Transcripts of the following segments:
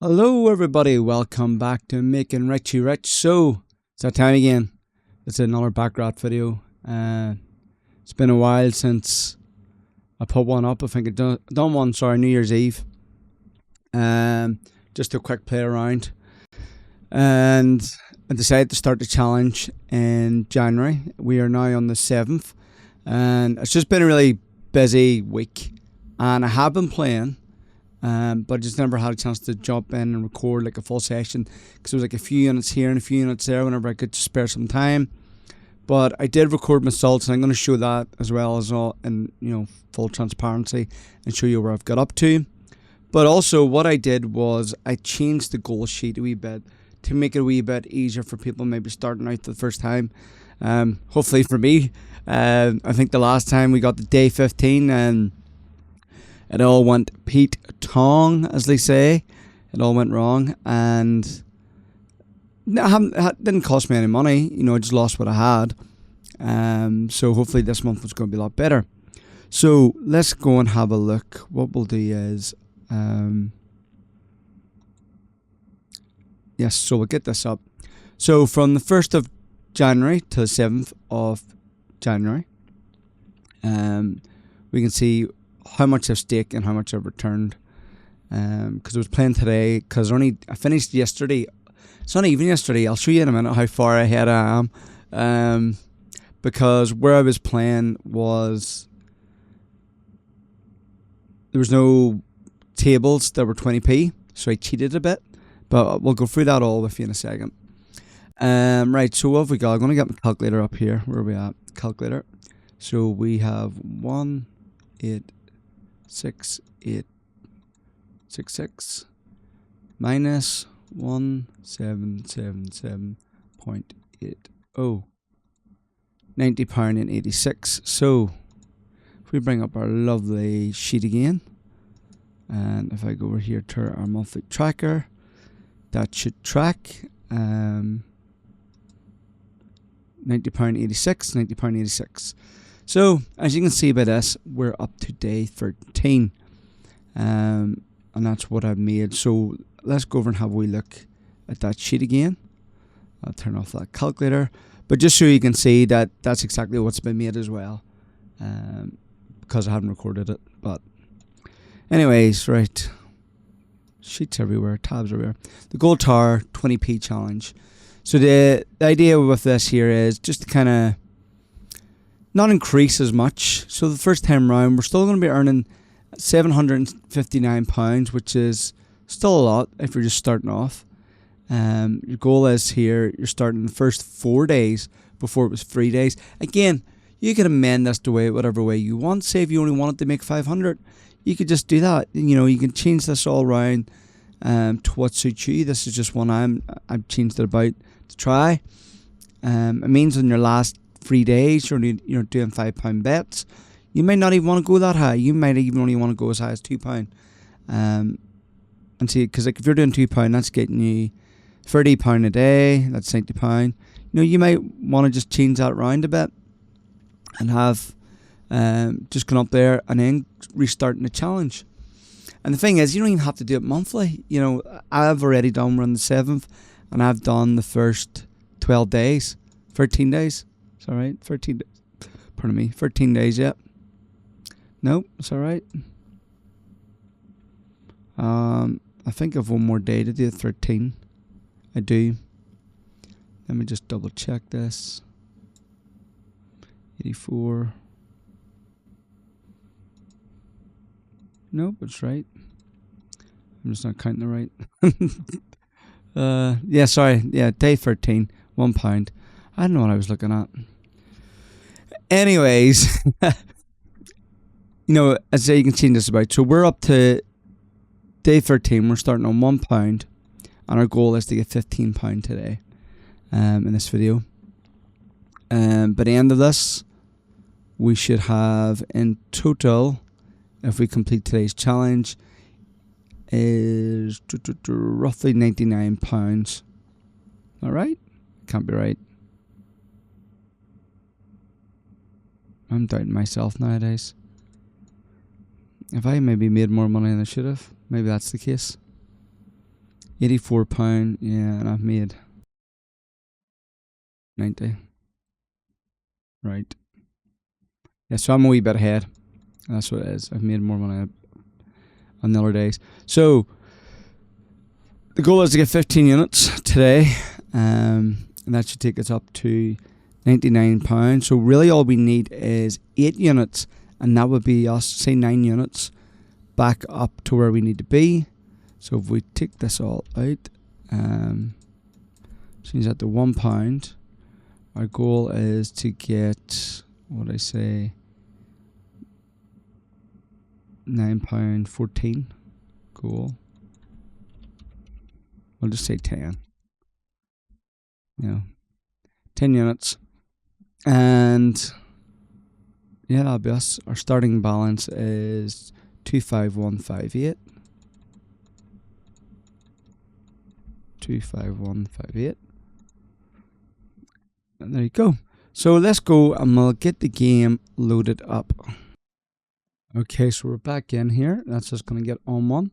Hello everybody, welcome back to Making Richie Rich. So, it's that time again. It's another Baccarat video. It's been a while since I put one up. I think I done one, New Year's Eve. Just a quick play around. And I decided to start the challenge in January. We are now on the 7th. And it's just been a really busy week. And I have been playing. But I just never had a chance to jump in and record like a full session because there was like a few units here and a few units there whenever I could spare some time. But I did record my salts, and I'm going to show that as well as all in full transparency and show you where I've got up to. But also what I did was I changed the goal sheet a wee bit to make it a wee bit easier for people maybe starting out for the first time. Hopefully for me. I think the last time we got to day 15 and it all went Pete Tong, as they say. It all went wrong, and it didn't cost me any money. I just lost what I had. So hopefully this month was going to be a lot better. So let's go and have a look. What we'll do is, yes, so we'll get this up. So from the 1st of January to the 7th of January, we can see how much I've staked and how much I've returned, because I was playing today, because I finished yesterday. It's not even yesterday. I'll show you in a minute how far ahead I am, because where I was playing was there was no tables that were 20p, so I cheated a bit, but we'll go through that all with you in a second. Right, so what have we got? I'm going to get my calculator up here. Where are we at? Calculator. So we have 1,866 minus 1777.80, £90.86. So if we bring up our lovely sheet again, and if I go over here to our monthly tracker, that should track £90.86. So as you can see by this, we're up to day 13, and that's what I've made. So let's go over and have a wee look at that sheet again. I'll turn off that calculator, but just so you can see that that's exactly what's been made as well, because I haven't recorded it. But anyways, right, sheets everywhere, tabs everywhere. The Gold Tower 20p challenge. So the idea with this here is just to kind of not increase as much. So the first time round, we're still going to be earning £759, which is still a lot if you're just starting off. Your goal is here, you're starting the first 4 days before it was 3 days. Again, you can amend this to whatever way you want. Say if you only wanted to make 500, you could just do that. You can change this all around to what suits you. This is just one I've changed it about to try. It means in your last 3 days you're doing £5 bets. You might not even want to go that high. You might even only want to go as high as £2. And see, because like if you're doing £2, that's getting you £30 a day. That's £90. You might want to just change that around a bit and have just gone up there and then restarting the challenge. And the thing is, you don't even have to do it monthly. I've already done around the 7th, and I've done the first 12 days, 13 days. It's all right, 13 days. Pardon me, 13 days yet. Nope, it's all right. I think I've one more day to do 13. I do. Let me just double check this. 84. Nope, it's right. I'm just not counting it right. Yeah, sorry. Yeah, day 13, £1. I don't know what I was looking at. Anyways, as I say, you can change this about. So we're up to day 13. We're starting on £1, and our goal is to get £15 today. In this video. By the end of this, we should have in total, if we complete today's challenge, is roughly £99. All right? Can't be right. I'm doubting myself nowadays. If I maybe made more money than I should have, maybe that's the case. £84. Yeah, and I've made 90. Right. Yeah, so I'm a wee bit ahead. That's what it is. I've made more money on the other days. So the goal is to get 15 units today, and that should take us up to £99. So really all we need is 8 units, and that would be us, say 9 units, back up to where we need to be. So if we take this all out, change that to £1, our goal is to get, what I say, £9.14. Cool. I'll just say 10. 10 units. And yeah, that'll be us. Our starting balance is 25158. 25158. And there you go. So let's go and we'll get the game loaded up. Okay, so we're back in here. That's just going to get on one.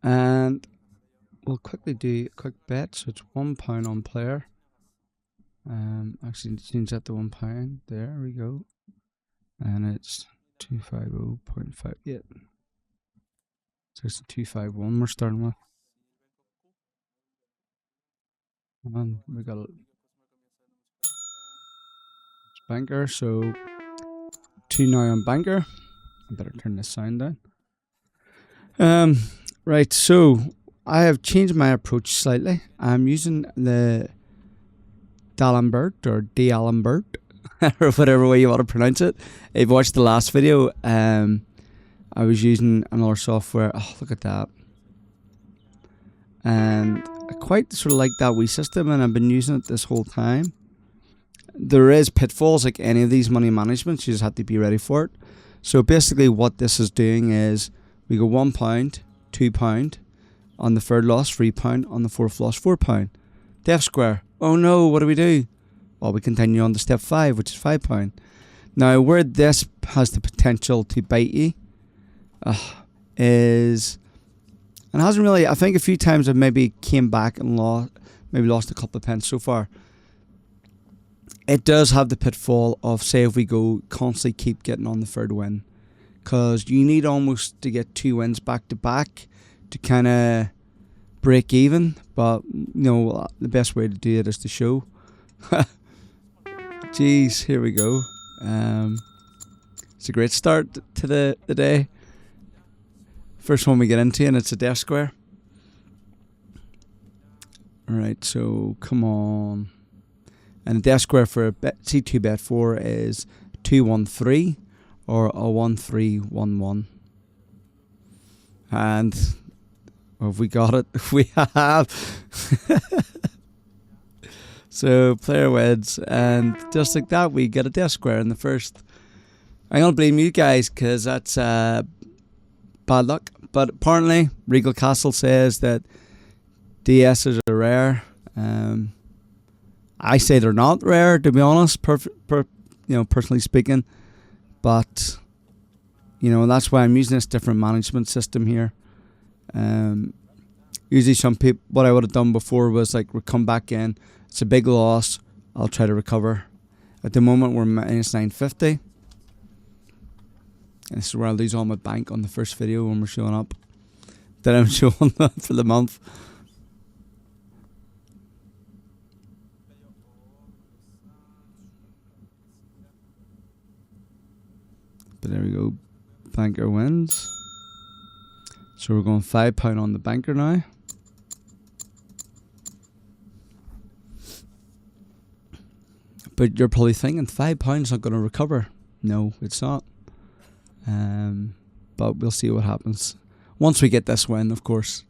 And we'll quickly do a quick bet. So it's £1 on player. Actually change that to £1. There we go. And it's 250.58. So it's 251 we're starting with. And we got a banker, so 2 now on banker. I better turn this sound down. Right, so I have changed my approach slightly. I'm using the Dalambert or Dalambert or whatever way you want to pronounce it. If you watched the last video, I was using another software. Oh, look at that. And I quite sort of like that wee system, and I've been using it this whole time. There is pitfalls like any of these money managements. You just have to be ready for it. So basically what this is doing is we go £1, £2 on the third loss, £3 on the fourth loss, £4. Death square. Oh no, what do we do? Well, we continue on to step 5, which is £5. Now, where this has the potential to bite you is, and it hasn't really, I think a few times I've maybe came back and lost a couple of pence so far. It does have the pitfall of, say, if we go constantly keep getting on the third win, because you need almost to get 2 wins back to back to kind of break even. But the best way to do it is to show. Jeez, here we go. It's a great start to the day. First one we get into, and it's a death square. Alright, so come on. And the death square for C2 bet 4 is 213 or a 1311. And have we got it? We have. So player wins, and just like that we get a death square in the first. I'm gonna blame you guys because that's bad luck. But apparently Rigel Castle says that DSs are rare. I say they're not rare, to be honest, personally speaking. But that's why I'm using this different management system here. Usually some people, what I would have done before was like we come back in, it's a big loss, I'll try to recover. At the moment we're minus 950. And this is where I lose all my bank on the first video when we're showing up. Then I'm showing that for the month. But there we go. Banker wins. So we're going £5 on the banker now. But you're probably thinking £5 is not going to recover. No, it's not. But we'll see what happens once we get this win, of course.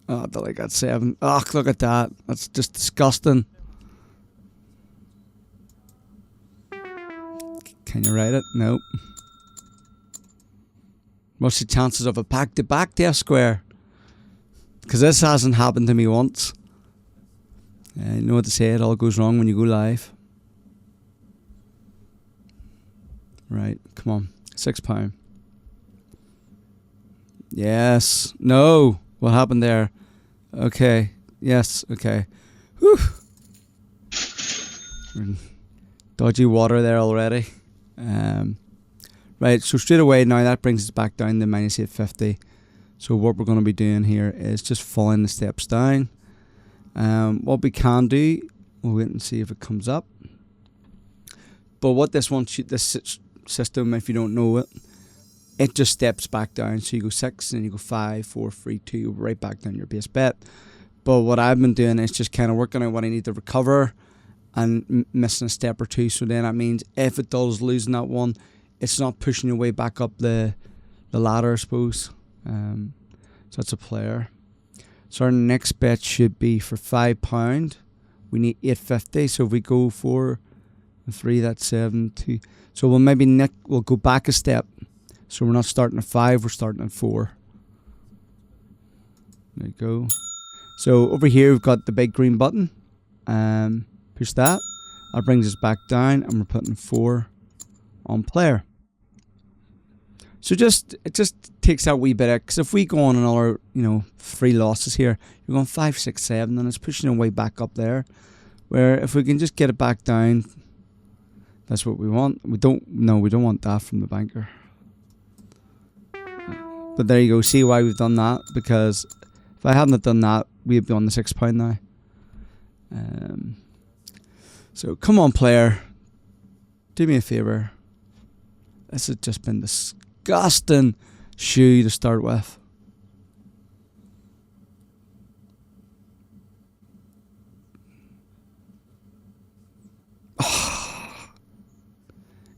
Oh, I got 7. Oh, look at that. That's just disgusting. Can you write it? Nope. What's the chances of a back-to-back death square? Because this hasn't happened to me once. You know what to say, it all goes wrong when you go live. Right, come on. £6. Yes. No. What happened there? Okay. Yes. Okay. Whew. Dodgy water there already. Right. So straight away now that brings us back down to minus 850. So what we're going to be doing here is just following the steps down. What we can do, we'll wait and see if it comes up. But what this system, if you don't know it, it just steps back down. So you go 6 and you go 5, 4, 3, 2, right back down your base bet. But what I've been doing is just kind of working out what I need to recover and missing a step or two. So then that means if it does losing that one, it's not pushing your way back up the ladder, I suppose. So that's a player. So our next bet should be for £5. We need 850. So if we go 4 and 3, that's 7, 2. So we'll go back a step. So we're not starting at 5, we're starting at 4. There you go. So over here we've got the big green button. Push that. That brings us back down, and we're putting 4 on player. So it just takes that wee bit, because if we go on another 3 losses here, you're going 5, 6, 7, and it's pushing our way back up there. Where if we can just get it back down, that's what we want. We don't want that from the banker. But there you go. See why we've done that? Because if I hadn't done that, we'd be on the £6 now. So come on, player, do me a favour. This has just been disgusting shoe to start with.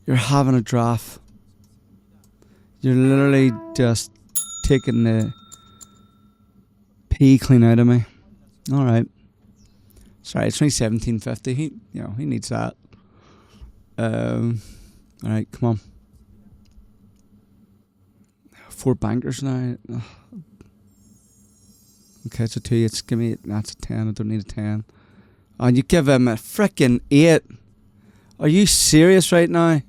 You're having a draft. You're literally just taking the pee clean out of me. All right. Sorry, it's only 1750. He needs that. All right, come on. 4 bankers now. Ugh. Okay, it's a 2. That's a 10. I don't need a 10. And you give him a freaking 8. Are you serious right now?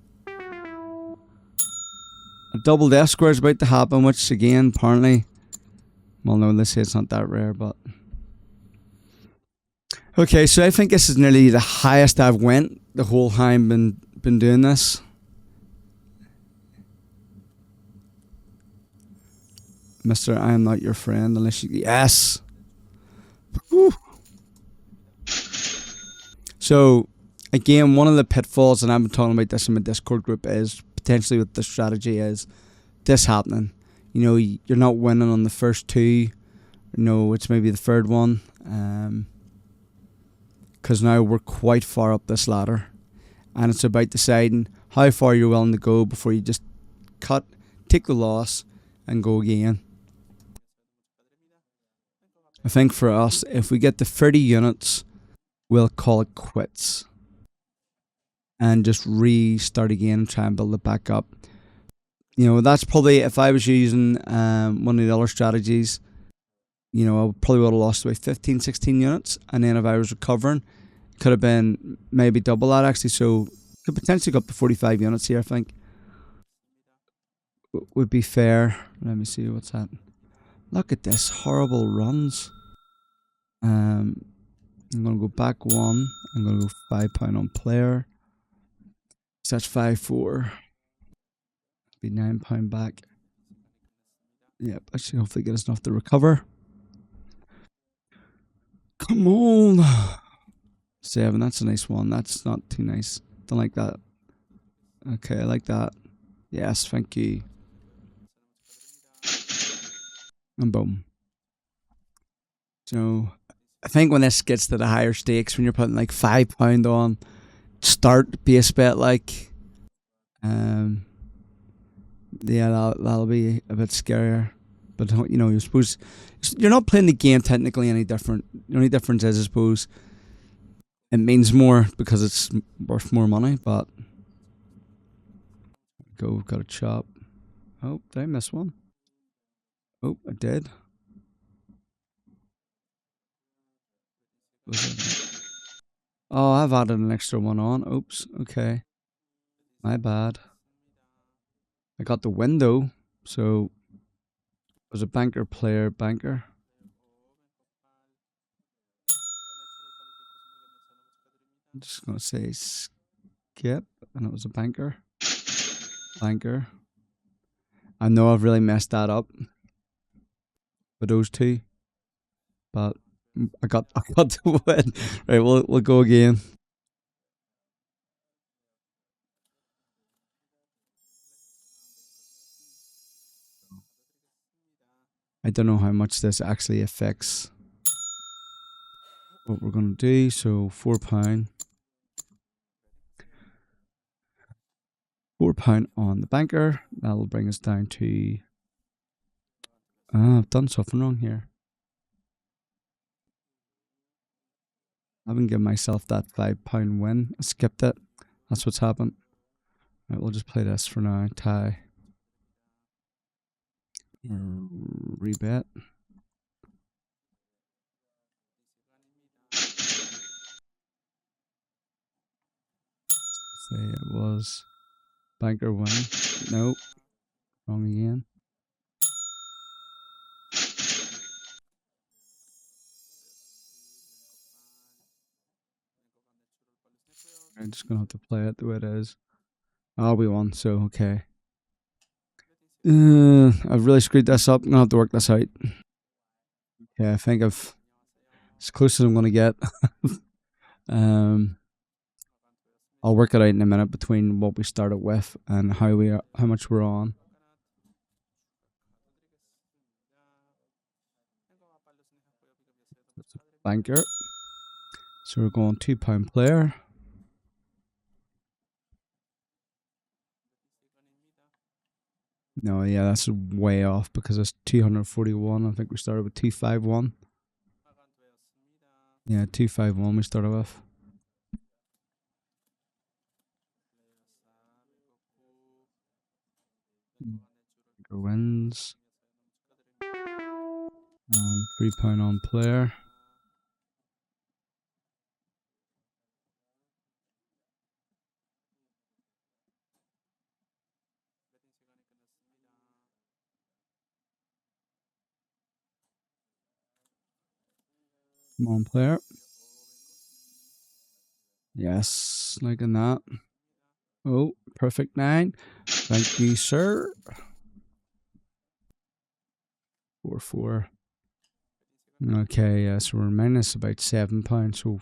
A double death square is about to happen, which again, apparently, well, no, let's say it's not that rare, but okay. So I think this is nearly the highest I've went the whole time been doing this. Mister, I am not your friend unless you... Yes! Whew. So, again, one of the pitfalls, and I've been talking about this in my Discord group, is potentially with the strategy is this happening. You're not winning on the first 2. It's maybe the third one. Because now we're quite far up this ladder. And it's about deciding how far you're willing to go before you just cut, take the loss, and go again. I think for us, if we get to 30 units, we'll call it quits. And just restart again and try and build it back up. That's probably, if I was using one of the other strategies, I probably would have lost about 15, 16 units. And then if I was recovering, it could have been maybe double that actually. So could potentially go up to 45 units here, I think. Would be fair. Let me see what's that. Look at this horrible runs. I'm going to go back 1. I'm going to go £5 on player. So that's 5-4. Be £9 back. Yep, I should hopefully get us enough to recover. Come on. 7, that's a nice one. That's not too nice. Don't like that. Okay, I like that. Yes, thank you. And boom. So I think when this gets to the higher stakes, when you're putting like £5 on, start base bet like, yeah, that'll be a bit scarier. But you suppose you're not playing the game technically any different. The only difference is, I suppose, it means more because it's worth more money. But we've got a chop. Oh, did I miss one? Oh, I did. Oh, I've added an extra one on. Oops. Okay. My bad. I got the window, so Was a banker, player, banker. I'm just gonna say skip, and it was a banker. Banker. I know I've really messed that up with those two, but I got to win. Right, we'll go again. I don't know how much this actually affects what we're gonna do. So £4. £4 on the banker. That'll bring us down to. I've done something wrong here. I haven't given myself that £5 win. I skipped it. That's what's happened. Right, we'll just play this for now. Tie. Rebet. Say it was banker win. Nope. Wrong again. I'm just gonna have to play it the way it is. Oh, we won, so okay. I've really screwed this up. I'm gonna have to work this out. Yeah, I think I've as close as I'm gonna get. I'll work it out in a minute between what we started with and how much we're on. Banker. So we're going £2 player. No, yeah, that's way off because it's 241. I think we started with 251. Yeah, 251 we started with. Wins. £3 on player. Come on, player. Yes, like that. Oh, perfect 9. Thank you, sir. 4-4. Okay, yeah, so we're minus about £7. So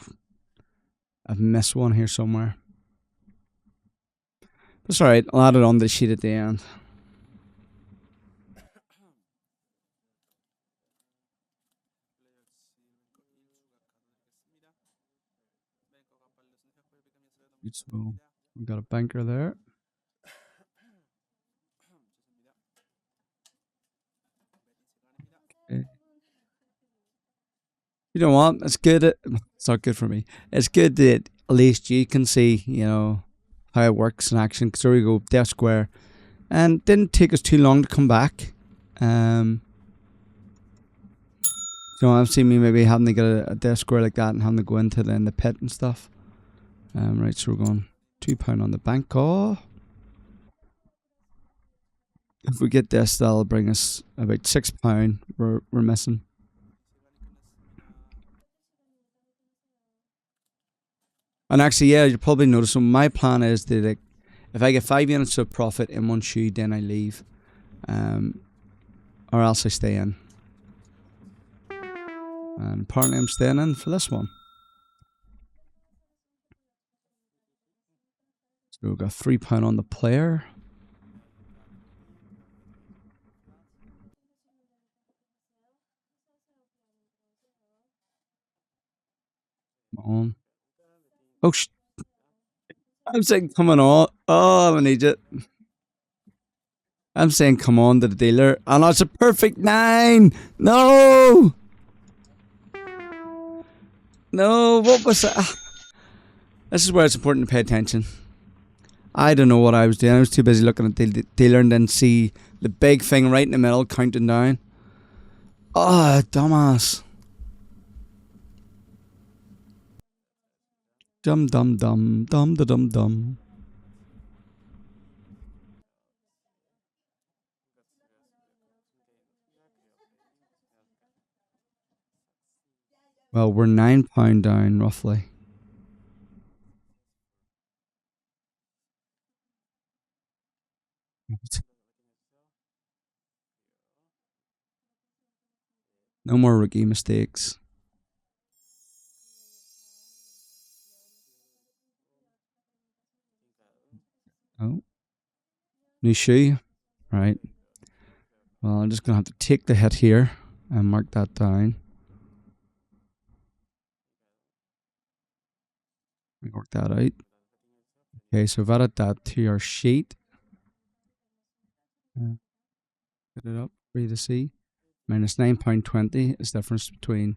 I've missed one here somewhere. That's alright, I'll add it on the sheet at the end. So we got a banker there. Okay. You know what? It's good. It's not good for me. It's good that at least you can see, how it works in action. Because there we go, death square, and didn't take us too long to come back. I've seen me maybe having to get a death square like that and having to go into the pit and stuff. Right, so we're going £2 on the bank call. If we get this, that'll bring us about £6 we're missing. And actually, yeah, you'll probably notice. So my plan is that if I get 5 units of profit in one shoe, then I leave, or else I stay in. And apparently I'm staying in for this one. So we've got £3 on the player. Come on. Oh, I'm saying come on. Oh, I'm an idiot. I'm saying come on to the dealer. And it's a perfect 9. No! No, what was that? This is where it's important to pay attention. I don't know what I was doing. I was too busy looking at the dealer and then see the big thing right in the middle counting down. Oh, dumbass. Dum dum dum dum da dum dum. Well, we're £9 down roughly. No more rookie mistakes. Oh, new shoe. Right. Well, I'm just gonna have to take the hit here and mark that down. We work that out. Okay, so I've added that to our sheet. Put it up for you to see. Minus £9.20 is the difference between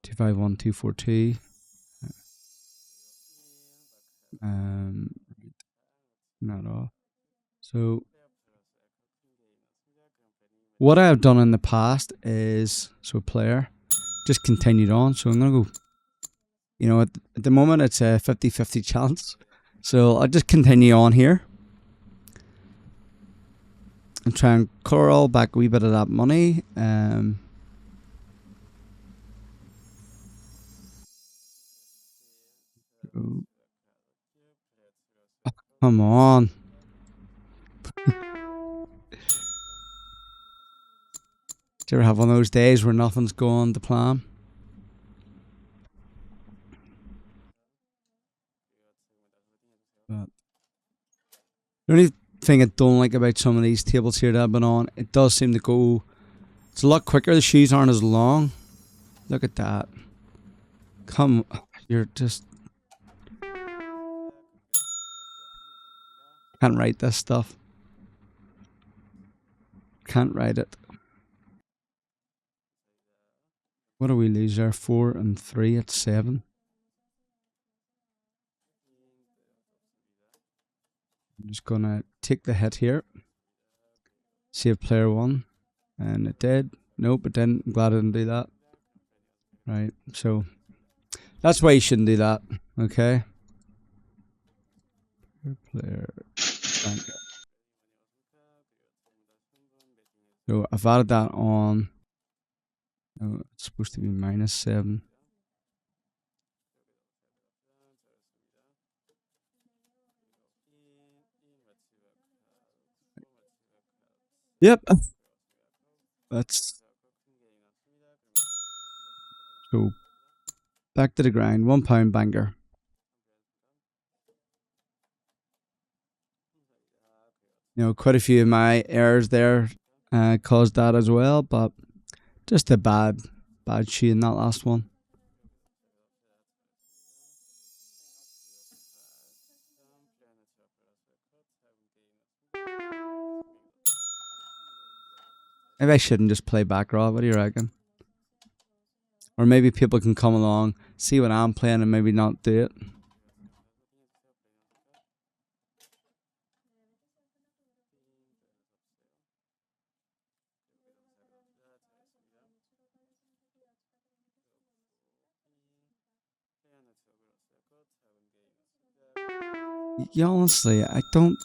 251, 242. Not all. So what I have done in the past is, so player just continued on. So I'm gonna go, at the moment it's a 50-50 chance. So I'll just continue on here and try and crawl back a wee bit of that money. Come on. Do you ever have one of those days where nothing's going to plan? But the only thing I don't like about some of these tables here that I've been on, it does seem to go. It's a lot quicker. The shoes aren't as long. Look at that. Come, you're just can't write this stuff. Can't write it. What do we lose there? 4 and 3 at 7. I'm just gonna take the hit here. Save player 1. And it did. Nope, it didn't. I'm glad I didn't do that. Right, so that's why you shouldn't do that. Okay. Player. So I've added that on. Oh, it's supposed to be minus 7. Yep. That's so back to the grind. £1 banger. Quite a few of my errors there caused that as well, but just a bad shoe in that last one. Maybe I shouldn't just play Baccarat. What do you reckon? Or maybe people can come along, see what I'm playing, and maybe not do it. Yeah, honestly, I don't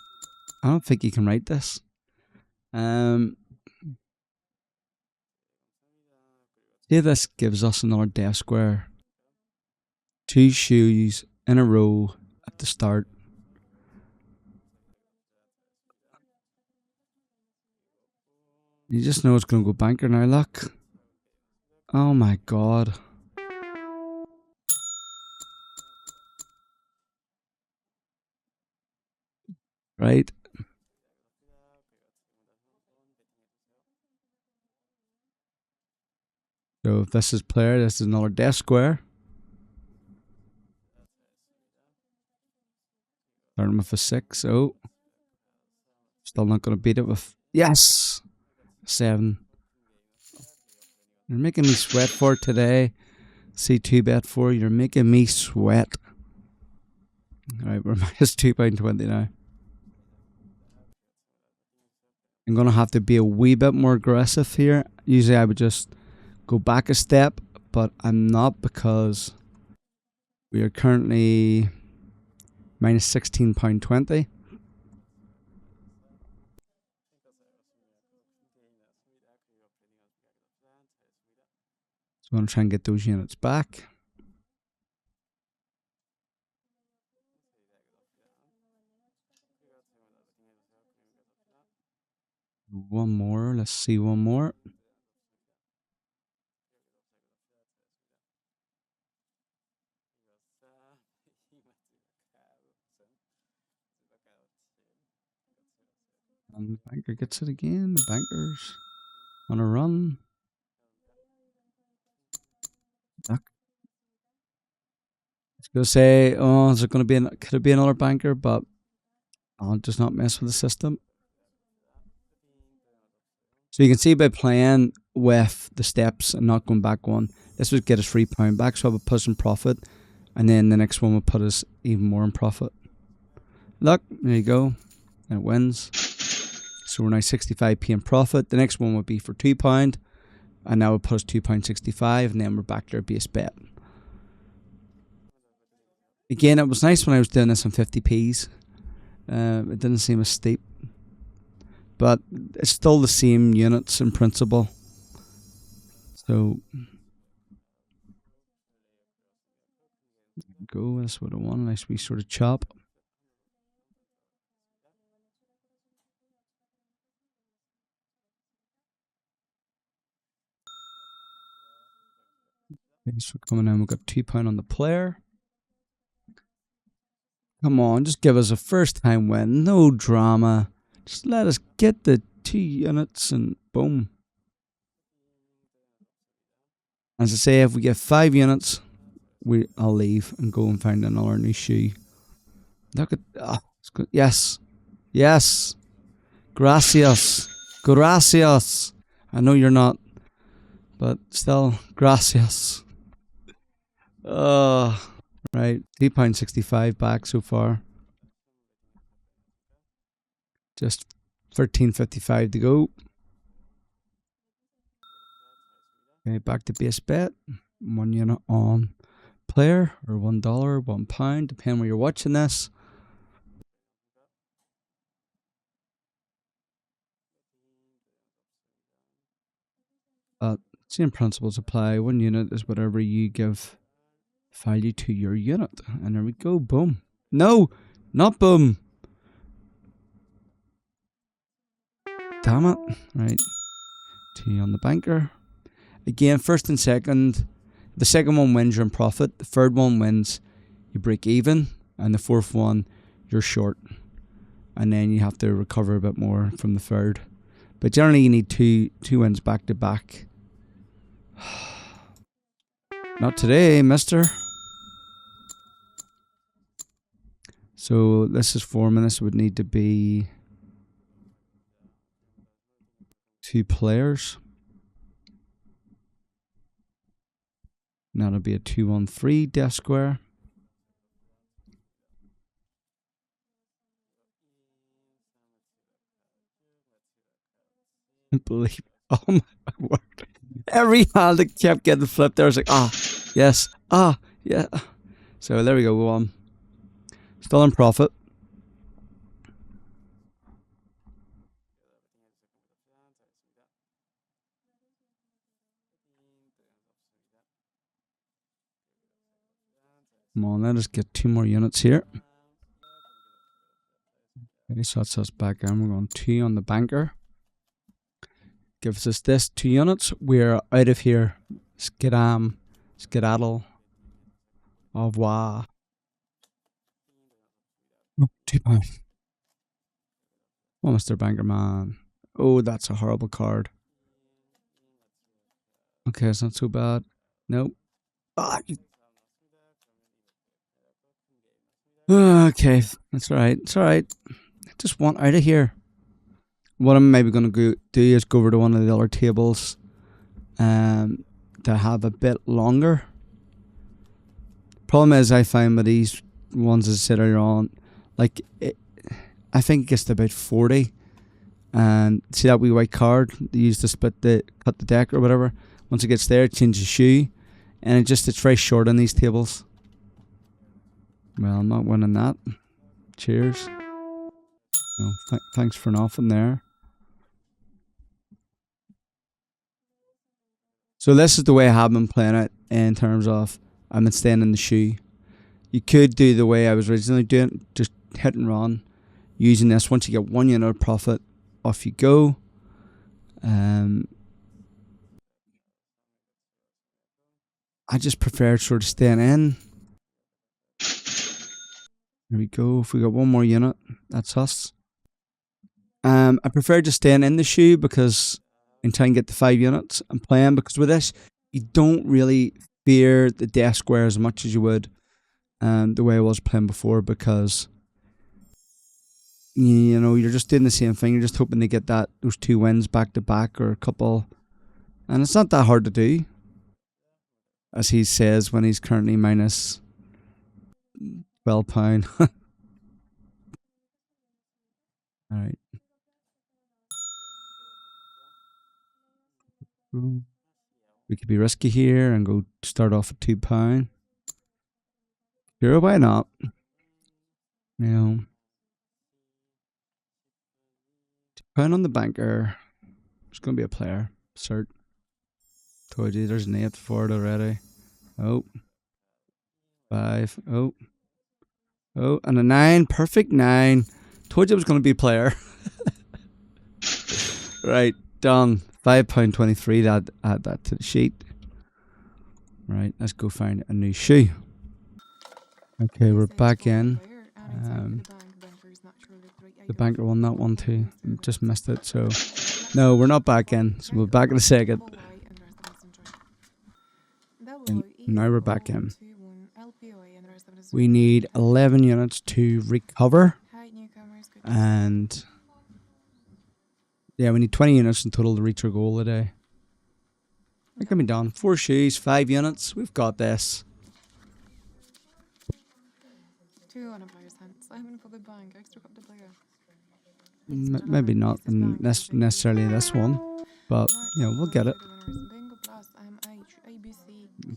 think you can write this. See, this gives us another death square. 2 shoes in a row at the start. You just know it's going to go banker now, look. Oh my god. Right? So if this is player, this is another death square. Starting with a 6. Oh. Still not going to beat it with. Yes! 7. You're making me sweat for today. C2 bet 4. You're making me sweat. Alright, we're minus £2.20 now. I'm going to have to be a wee bit more aggressive here. Usually I would just go back a step, but I'm not because we are currently minus £16.20. So I want to try and get those units back. One more. Let's see one more. And the banker gets it again. The banker's on a run. I was going to say, oh, is it going to be, could it be another banker? But I'll just not mess with the system. So you can see by playing with the steps and not going back one, this would get us £3 back. So I would put us in profit. And then the next one would put us even more in profit. Look, there you go. And it wins. So we're now 65p in profit. The next one would be for £2. And now it put us £2.65. And then we're back to our base bet. Again, it was nice when I was doing this on 50p's. It didn't seem as steep. But it's still the same units in principle. So go, that's what I want. Nice wee sort of chop. Thanks for coming in. We've got £2 on the player. Come on, just give us a first time win. No drama. Just let us get the 2 units and boom. As I say, if we get 5 units, I'll leave and go and find another new shoe. Look at it's good. Yes. Yes. Gracias. Gracias. I know you're not, but still, gracias. Right. £2.65 back so far. Just £13.55 to go. Okay, back to base bet. 1 unit on player, or $1, £1, depending where you're watching this. Same principles apply. 1 unit is whatever you give value to your unit. And there we go. Boom. No, not boom. Damn it. Right. 2 on the banker. Again, first and second. The second one wins, you're in profit. The third one wins, you break even. And the fourth one, you're short. And then you have to recover a bit more from the third. But generally you need two wins back to back. Not today, mister. So this is 4 minutes. It would need to be 2 players. Now it'll be a 2-1-3 death square. I can't believe. Oh my word. Every hand that kept getting flipped there, I was like, yes, yeah. So there we go, 1. Still in profit. Come on, let us get 2 more units here. Okay, so that's us back in. We're going 2 on the banker. Gives us this 2 units. We're out of here. Skedaddle. Au revoir. Oh, £2. Oh, Mr. Banker Man. Oh, that's a horrible card. Okay, it's not so bad. Nope. Okay, that's alright. It's alright. I just want out of here. What I'm maybe going to do is go over to one of the other tables to have a bit longer. Problem is, I find with these ones that sit on, like, I think it gets to about 40. And see that wee white card they use to cut the deck or whatever. Once it gets there, it changes shoe. And it's very short on these tables. Well, I'm not winning that. Cheers. No, thanks for nothing there. So this is the way I have been playing it in terms of I'm staying in the shoe. You could do the way I was originally doing it, just hit and run. Using this, once you get 1 unit of profit, off you go. I just prefer sort of staying in. There we go. If we got 1 more unit, that's us. I prefer just staying in the shoe because until I can get the 5 units and playing, because with this you don't really fear the death square as much as you would the way I was playing before, because you know you're just doing the same thing. You're just hoping to get those 2 wins back to back or a couple, and it's not that hard to do, as he says when he's currently minus £12. All right. We could be risky here and go start off at £2. Sure, why not? You know, £2 on the banker. There's going to be a player. Cert. Told you there's an 8 for it already. Oh. 5. Oh. Oh, and a 9. Perfect 9. Told you it was going to be a player. Right, done. £5.23 to add that to the sheet. Right, let's go find a new shoe. Okay, we're back in. The banker won that one too. Just missed it, so no, we're not back in. So we're back in a second. And now we're back in. We need 11 units to recover, and yeah, we need 20 units in total to reach our goal today. It can be done. 4 shoes, 5 units. We've got this. 2 on a player's hand. Simon for the bank. Extra cup the player. Maybe not necessarily this one, but you know, we'll get it.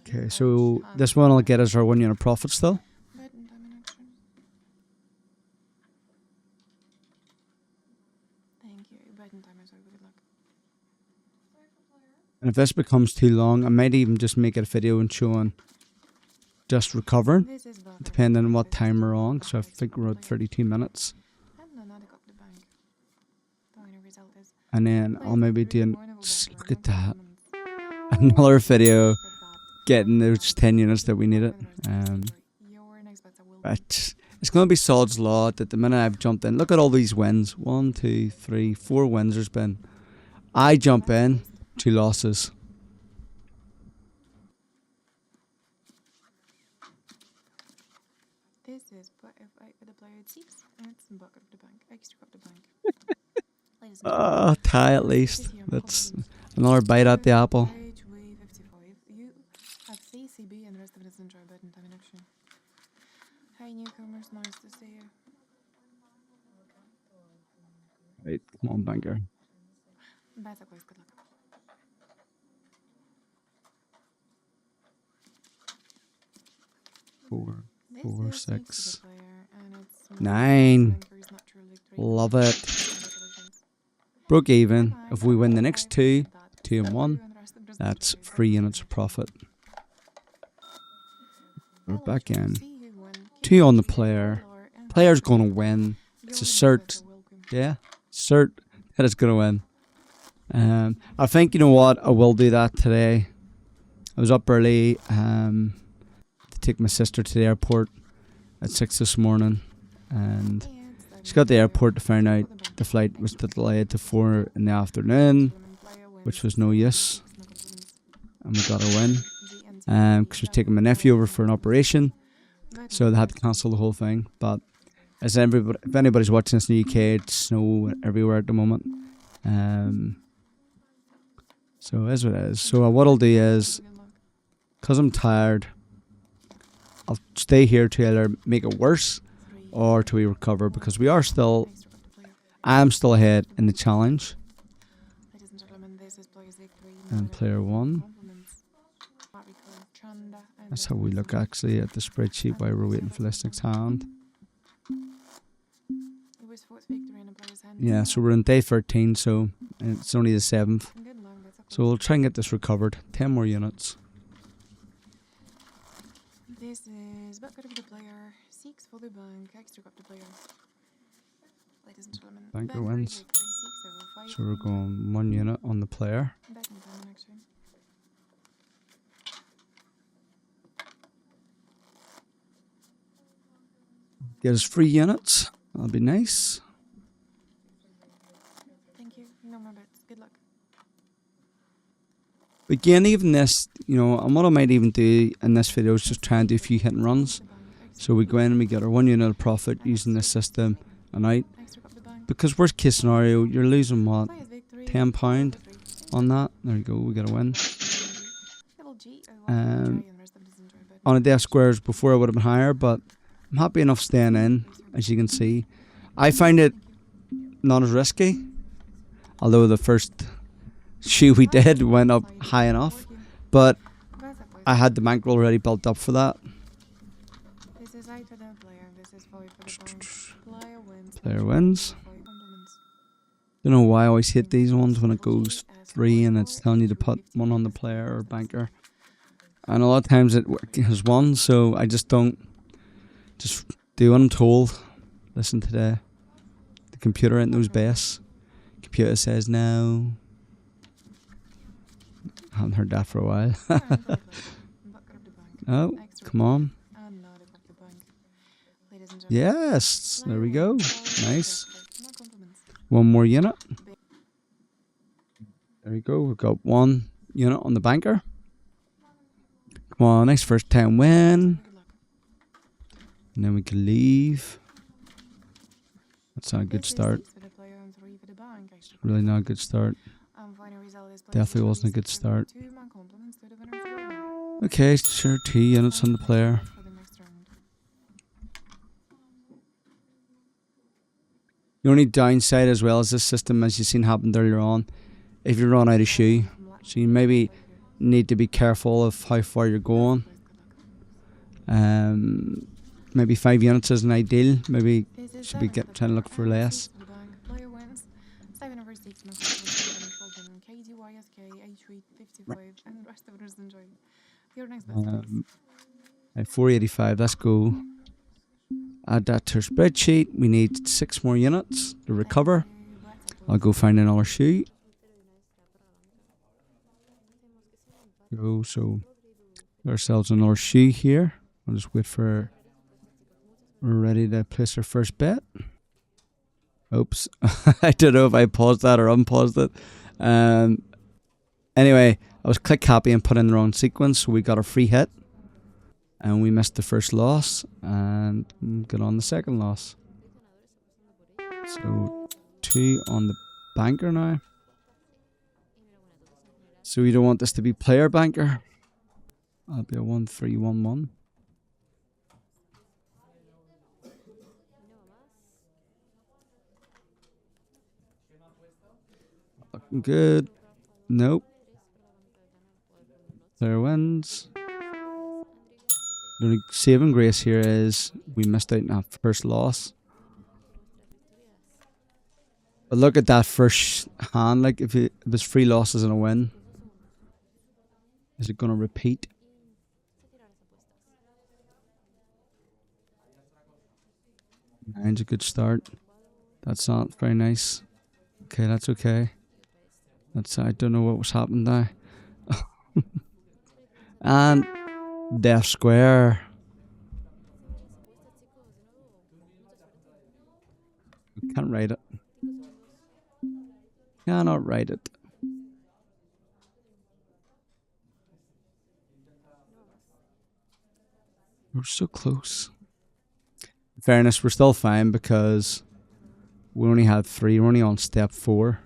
Okay, so this one will get us our 1 unit profit still. And if this becomes too long, I might even just make it a video and showing just recovering, depending on what time we're on. So I think we're at 32 minutes. And then I'll maybe do look at that, another video getting those 10 units that we needed. But it's going to be Sod's Law that the minute I've jumped in, look at all these wins. 1, 2, 3, 4 wins there's been. I jump in, 2 losses. This is the player at 6, and it's in bucket of the bank. Extra cup the bank. Tie at least. That's another bite at the apple. You have CCB and the rest of it is enjoy betting time in action. Hi newcomers, nice to see you. Right, come on, banker. Better place, good luck. 4, 4, 6, 9. Love it. Broke even. If we win the next 2, 2 and 1, that's 3 units of profit. We're back in. 2 on the player. Player's going to win. It's a cert. Yeah, cert that it's going to win. I think, you know what, I will do that today. I was up early to take my sister to the airport at 6 this morning, and she got to the airport to find out the flight was delayed to 4 in the afternoon, which was no use, and we got a win because she was taking my nephew over for an operation, so they had to cancel the whole thing. But as everybody, if anybody's watching this in the UK, it's snow everywhere at the moment, so it is what it is. So what I'll do is, because I'm tired, I'll stay here to either make it worse or till we recover, because we are still, I'm still ahead in the challenge. And player 1. That's how we look actually at the spreadsheet while we're waiting for this next hand. Yeah, so we're in day 13, so it's only the 7th. So we'll try and get this recovered. 10 more units. This is Baccarat of the player. 6 for the bank. Extra of the player. Ladies and gentlemen. Banker Bank wins. rate 3605. So we're going 1 unit on the player. Betting time in action. Get us 3 units. That'll be nice. Thank you. No more bets. Good luck. But again, even this, you know, and what I might even do in this video is just try and do a few hit and runs. The bank. Extra So we go in and we get our 1 unit of profit using this system and out. Extra of the bank. Because worst case scenario, you're losing what? Highest victory. £10 on that. There you go, we get a win. Double G. On a death squares before I would have been higher, but I'm happy enough staying in, as you can see. I find it not as risky, although the first shoe we did went up high enough, but I had the bankroll already built up for that. This is right for the player. This is 5 for the bank. Player wins. Player wins. 5 compliments. Don't know why I always hate these ones when it goes 3 and it's telling you to put 1 on the player or banker. And a lot of times it has 1, so I just don't just do what I'm told. Listen to the computer ain't knows best. Computer says no. Haven't heard that for a while. Oh, come on. Yes, there we go. Nice. 1 more unit. There we go. We've got 1 unit on the banker. Come on, nice first time win. And then we can leave. That's not a good start. Really not a good start. Definitely wasn't a good start. Okay, sure, 2 units on the player. The only downside as well as this system, as you've seen happened earlier on, if you run out of shoe, so you maybe need to be careful of how far you're going. Maybe 5 units isn't ideal. Maybe should be trying to look for less. At 485, let's go. Add that to our spreadsheet. We need 6 more units to recover. I'll go find another shoe. So ourselves another shoe here. I'll just wait for we're ready to place our first bet. Oops. I don't know if I paused that or unpaused it. Anyway, I was click happy and put in the wrong sequence, so we got a free hit. And we missed the first loss and got on the second loss. So 2 on the banker now. So we don't want this to be player banker. That'll be a 1-3-1-1. Looking good. Nope. Player wins. The only saving grace here is we missed out on that first loss. But look at that first hand. Like if it was 3 losses and a win, is it going to repeat? Nine's a good start. That's not very nice. Okay, that's okay. I don't know what was happening there. And death square. Can't write it. Cannot write it. We're so close. In fairness, we're still fine because we only had 3. We're only on step 4.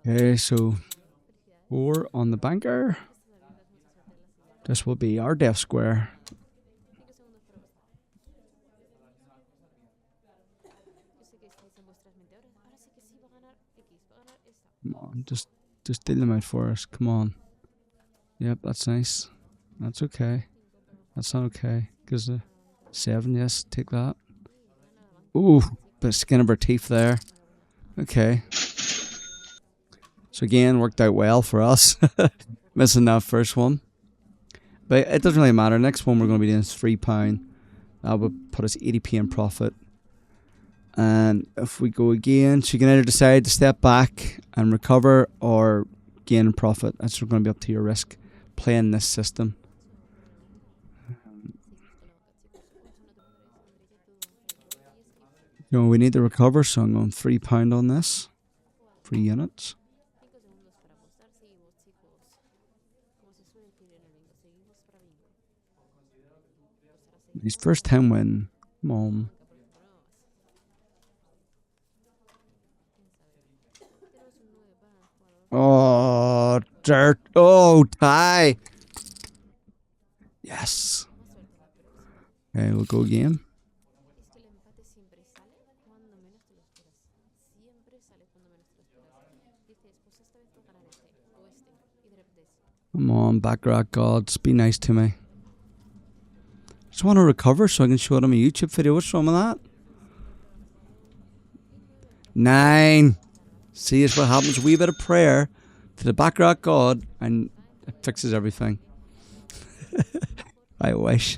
Okay, so 4 on the banker. This will be our death square. Come on, just deal them out for us. Come on. Yep, that's nice. That's okay. That's not okay. Because 7, yes, take that. Ooh, bit of skin of our teeth there. Okay. So again, worked out well for us. Missing that first one. But it doesn't really matter. Next one we're going to be doing is £3. That would put us 80p in profit. And if we go again, so you can either decide to step back and recover or gain profit. That's going to be up to your risk playing this system. We need to recover, so I'm going £3 on this. 3 units. These first 10 win. Come on. Oh, dirt. Oh, tie. Yes. Okay, we'll go again. Come on, Baccarat gods, be nice to me. Just want to recover so I can show it on my YouTube video. What's wrong with that? 9. See, it's what happens. A wee bit of prayer to the Baccarat god and it fixes everything. I wish.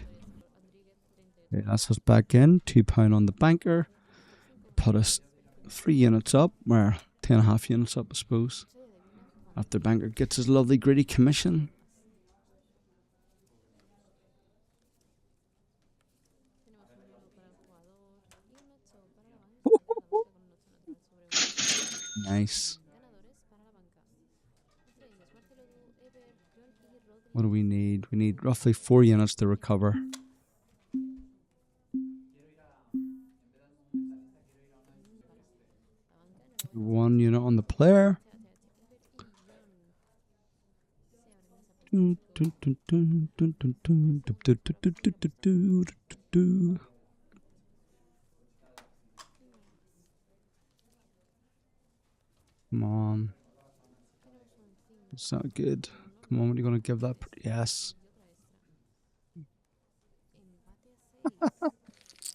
Okay, that's us back in. £2 on the banker. Put us 3 units up. Or 2.5 units up, I suppose. After banker gets his lovely gritty commission. Nice. What do we need? We need roughly 4 units to recover. One unit on the player. Come on. It's not good. Come on, what are you going to give that? Yes.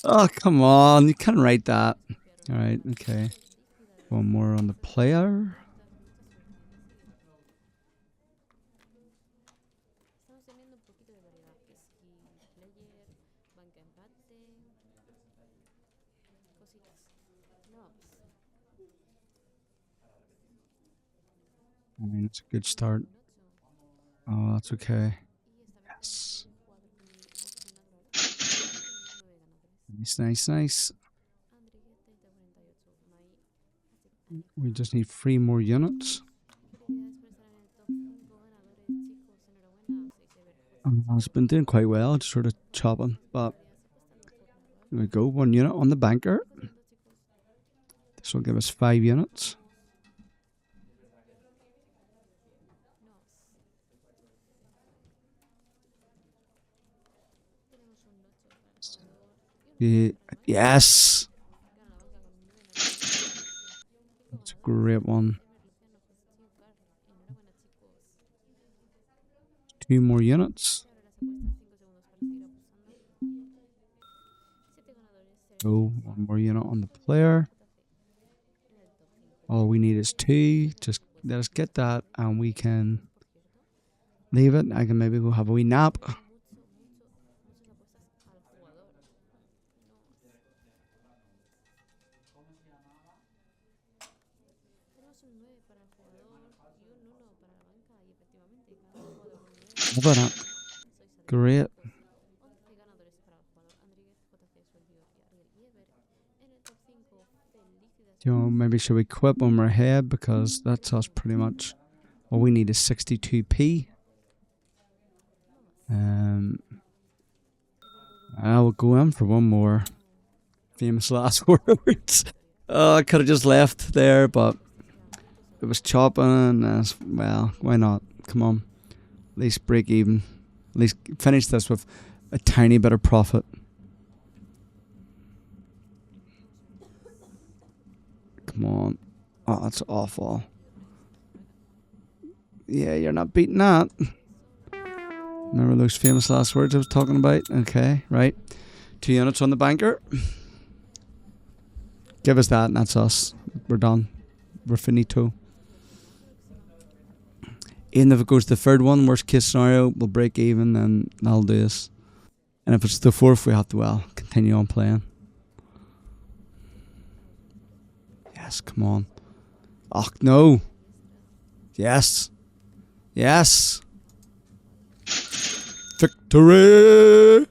Oh, come on. You can't write that. Alright, okay. One more on the player. I mean, it's a good start. Oh, that's okay. Yes. Nice, nice, nice. We just need 3 more units. It's been doing quite well, just sort of chopping, but here we go. 1 unit on the banker. This will give us 5 units. Yes. That's a great one. 2 more units. Oh, 1 more unit on the player. All we need is 2. Just let us get that and we can leave it. I can maybe go have a wee nap. How about that? Great. Maybe should we quit when we're ahead because that's us pretty much. All we need is 62p. I will go in for one more famous last words. Oh, I could have just left there, but it was chopping. Well, why not? Come on, at least break even. At least finish this with a tiny bit of profit. Come on. Oh, that's awful. Yeah, you're not beating that. Remember those famous last words I was talking about? Okay, right. 2 units on the banker. Give us that and that's us. We're done. We're finito. Even if it goes to the third one, worst case scenario, we'll break even and that'll do us. And if it's the fourth, we have to, well, continue on playing. Yes, come on. Oh, no. Yes. Yes. Victory!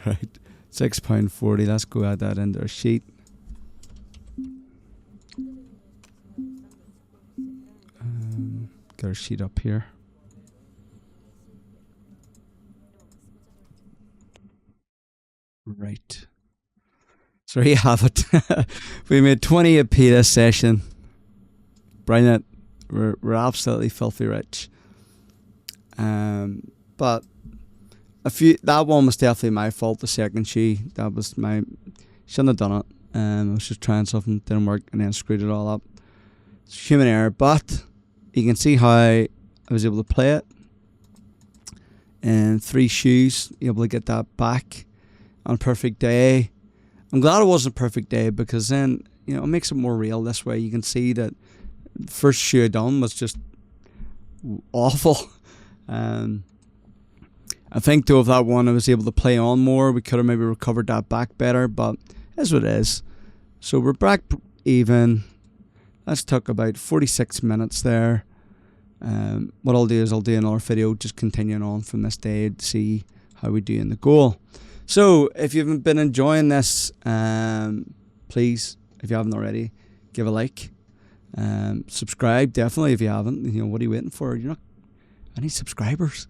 Right. £6.40. Let's go add that into our sheet. Get our sheet up here. Right. So here you have it. We made 20p this session. Brilliant. We're absolutely filthy rich. But that one was definitely my fault. The second shoe, that was shouldn't have done it. I was just trying something, didn't work, and then screwed it all up. It's human error, but you can see how I was able to play it. And 3 shoes, able to get that back on a perfect day. I'm glad it wasn't a perfect day because then, it makes it more real this way. You can see that the first shoe I done was just awful. I think though if that one I was able to play on more, we could have maybe recovered that back better, but that's what it is. So we're back even. That's took about 46 minutes there. What I'll do is I'll do another video just continuing on from this day to see how we do in the goal. So if you've been enjoying this, please, if you haven't already, give a like. Subscribe definitely if you haven't. What are you waiting for? I need subscribers.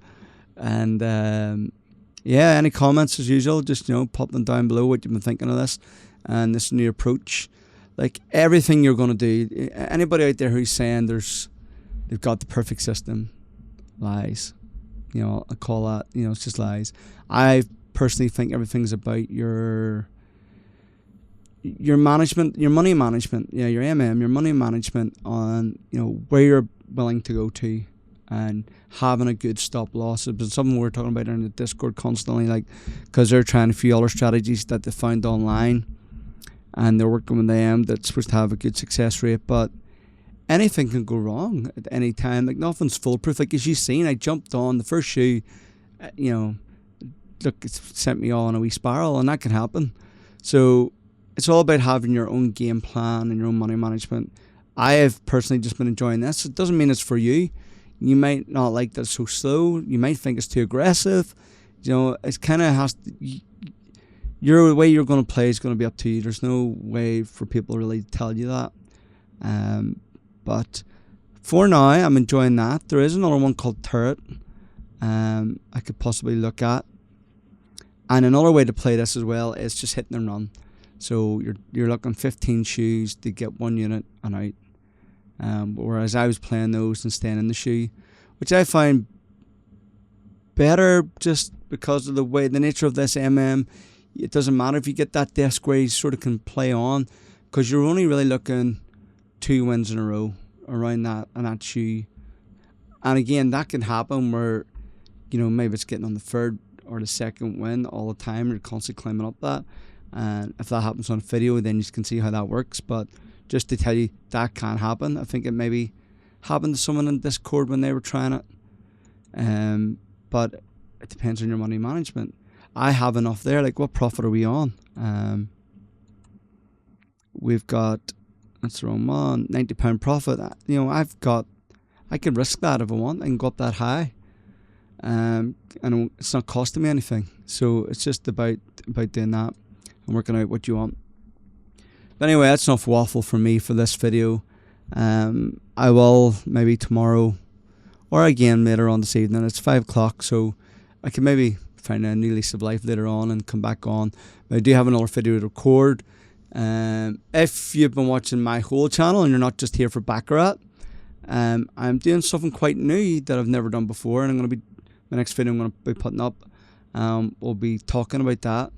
And any comments as usual, just pop them down below what you've been thinking of this and this new approach. Like everything you're going to do, anybody out there who's saying they've got the perfect system, lies. I call that, it's just lies. I personally think everything's about your management, your money management, your your money management on, where you're willing to go to and having a good stop loss. It's been something we're talking about in the Discord constantly, because they're trying a few other strategies that they found online and they're working with them that's supposed to have a good success rate, but anything can go wrong at any time. Nothing's foolproof. As you've seen, I jumped on the first shoe, look, it sent me all in a wee spiral, and that can happen. So it's all about having your own game plan and your own money management. I have personally just been enjoying this. It doesn't mean it's for you. You might not like that it's so slow. You might think it's too aggressive. It kind of has to, your way you're going to play is going to be up to you. There's no way for people really to tell you that. But for now, I'm enjoying that. There is another one called Turret I could possibly look at. And another way to play this as well is just hitting and run. So you're looking 15 shoes to get 1 unit and out. Whereas I was playing those and staying in the shoe, which I find better just because of the nature of this MM. It doesn't matter if you get that desk where you sort of can play on, because you're only really looking 2 wins in a row around that and that shoe. And again, that can happen where, maybe it's getting on the third or the second win all the time. You're constantly climbing up that. And if that happens on video, then you can see how that works. But just to tell you, that can happen. I think it maybe happened to someone in Discord when they were trying it. But it depends on your money management. I have enough there. What profit are we on? We've got, that's the wrong one, £90 profit. I can risk that if I want. I can go up that high. And it's not costing me anything. So it's just about doing that and working out what you want. But anyway, that's enough waffle for me for this video. I will maybe tomorrow or again later on this evening. It's 5 o'clock, so I can maybe find a new lease of life later on and come back on. But I do have another video to record. If you've been watching my whole channel and you're not just here for Baccarat, I'm doing something quite new that I've never done before, and my next video I'm going to be putting up, we'll be talking about that.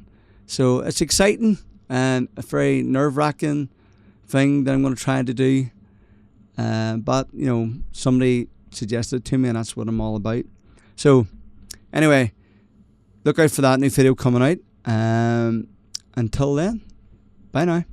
So it's exciting and a very nerve-wracking thing that I'm going to try to do. But somebody suggested it to me, and that's what I'm all about. So anyway, look out for that new video coming out. Until then, bye now.